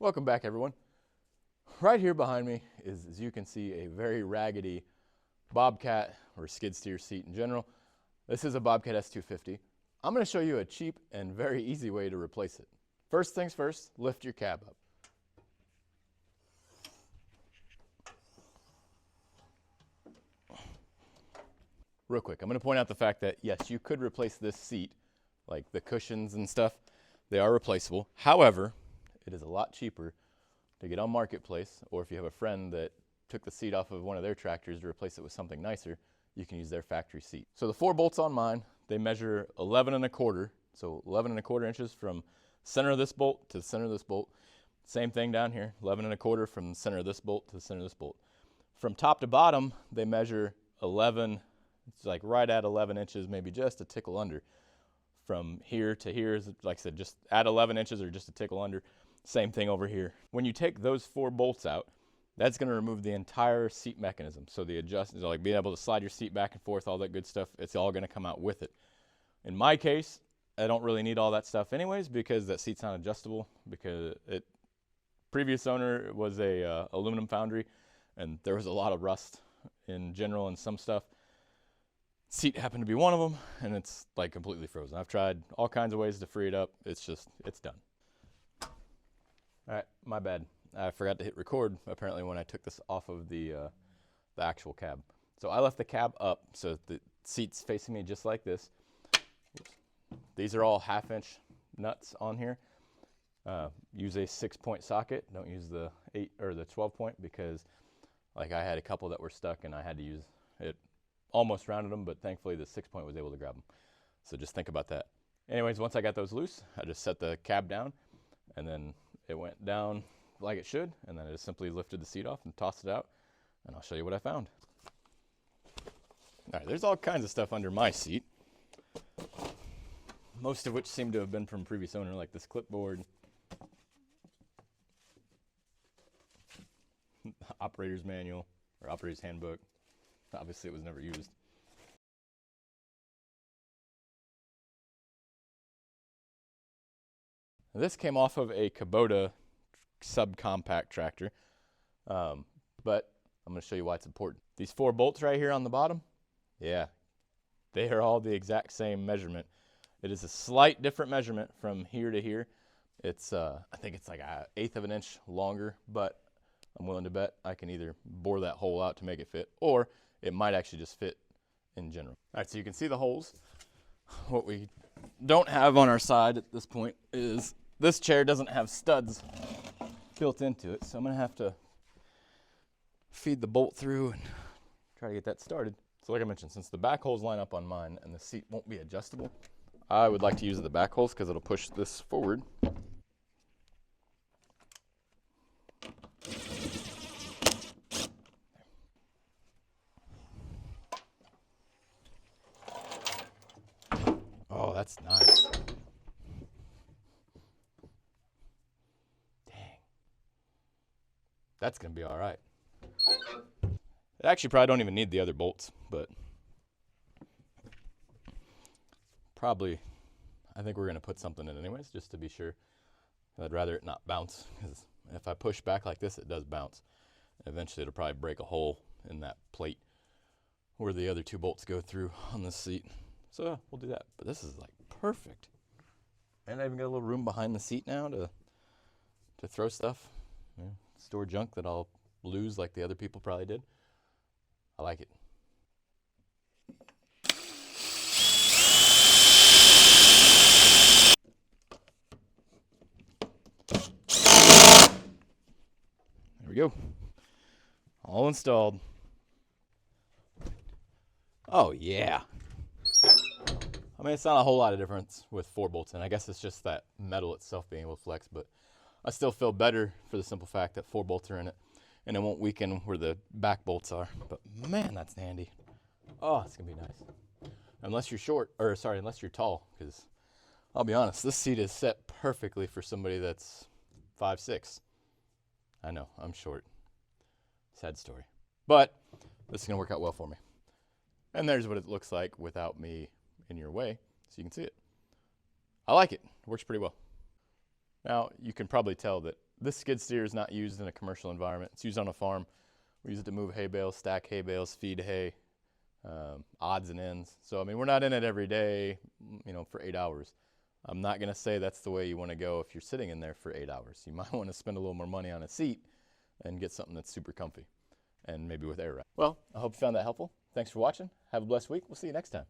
Welcome back, everyone. Right here behind me is, as you can see, a very raggedy Bobcat or skid steer seat in general. This is a Bobcat S250. I'm going to show you a cheap and very easy way to replace it. First things first, lift your cab up. Real quick, I'm going to point out the fact that yes, you could replace this seat, like the cushions and stuff. They are replaceable. However, it is a lot cheaper to get on Marketplace, or if you have a friend that took the seat off of one of their tractors to replace it with something nicer, you can use their factory seat. So the 4 bolts on mine, they measure 11 1/4, so 11 1/4 inches from center of this bolt to the center of this bolt. Same thing down here, 11 1/4 from the center of this bolt to the center of this bolt. From top to bottom, they measure 11, it's like right at 11 inches, maybe just a tickle under. From here to here is, like I said, just at 11 inches or just a tickle under. Same thing over here. When you take those 4 bolts out, that's going to remove the entire seat mechanism. So the adjustments, like being able to slide your seat back and forth, all that good stuff, it's all going to come out with it. In my case, I don't really need all that stuff anyways because that seat's not adjustable, because previous owner was a aluminum foundry and there was a lot of rust in general and some stuff. Seat happened to be one of them, and it's like completely frozen. I've tried all kinds of ways to free it up. It's done. All right, my bad. I forgot to hit record apparently when I took this off of the actual cab. So I left the cab up so the seat's facing me just like this. These are all 1/2 inch nuts on here. Use a 6-point socket. Don't use the 8 or the 12-point because like I had a couple that were stuck and I had to use it. Almost rounded them, but thankfully the 6-point was able to grab them. So just think about that. Anyways, once I got those loose, I just set the cab down and then it went down like it should, and then I just simply lifted the seat off and tossed it out, and I'll show you what I found. All right, there's all kinds of stuff under my seat, most of which seem to have been from previous owner, like this clipboard, operator's manual, or operator's handbook. Obviously, it was never used. Now, this came off of a Kubota subcompact tractor, but I'm going to show you why it's important. These 4 bolts right here on the bottom, yeah, they are all the exact same measurement. It is a slight different measurement from here to here. It's I think it's like 1/8 of an inch longer, but I'm willing to bet I can either bore that hole out to make it fit, or it might actually just fit in general. All right, so you can see the holes. What we don't have on our side at this point is this chair doesn't have studs built into it, so I'm gonna have to feed the bolt through and try to get that started. So like I mentioned, since the back holes line up on mine and the seat won't be adjustable, I would like to use the back holes because it'll push this forward. Oh, that's nice. Dang. That's going to be all right. It actually probably don't even need the other bolts, but probably, I think we're going to put something in anyways, just to be sure. I'd rather it not bounce, because if I push back like this, it does bounce. Eventually, it'll probably break a hole in that plate where the other 2 bolts go through on the seat. So we'll do that, but this is like perfect. And I even got a little room behind the seat now to throw stuff, store junk that I'll lose like the other people probably did. I like it. There we go. All installed. Oh yeah. I mean, it's not a whole lot of difference with 4 bolts in. I guess it's just that metal itself being able to flex, but I still feel better for the simple fact that 4 bolts are in it, and it won't weaken where the back bolts are. But man, that's handy. Oh, it's gonna be nice. Unless you're short, or sorry, unless you're tall, because I'll be honest, this seat is set perfectly for somebody that's 5'6". I know, I'm short. Sad story. But this is gonna work out well for me. And there's what it looks like without me in your way, so you can see it. I like it. It works pretty well. Now, you can probably tell that This skid steer is not used in a commercial environment. It's used on a farm. We use it to move hay bales, stack hay bales, feed hay, odds and ends. So, I mean, we're not in it every day, you know, for 8 hours. I'm not going to say that's the way you want to go if you're sitting in there for 8 hours. You might want to spend a little more money on a seat and get something that's super comfy and maybe with air wrap. Well, I hope you found that helpful. Thanks for watching. Have a blessed week. We'll see you next time.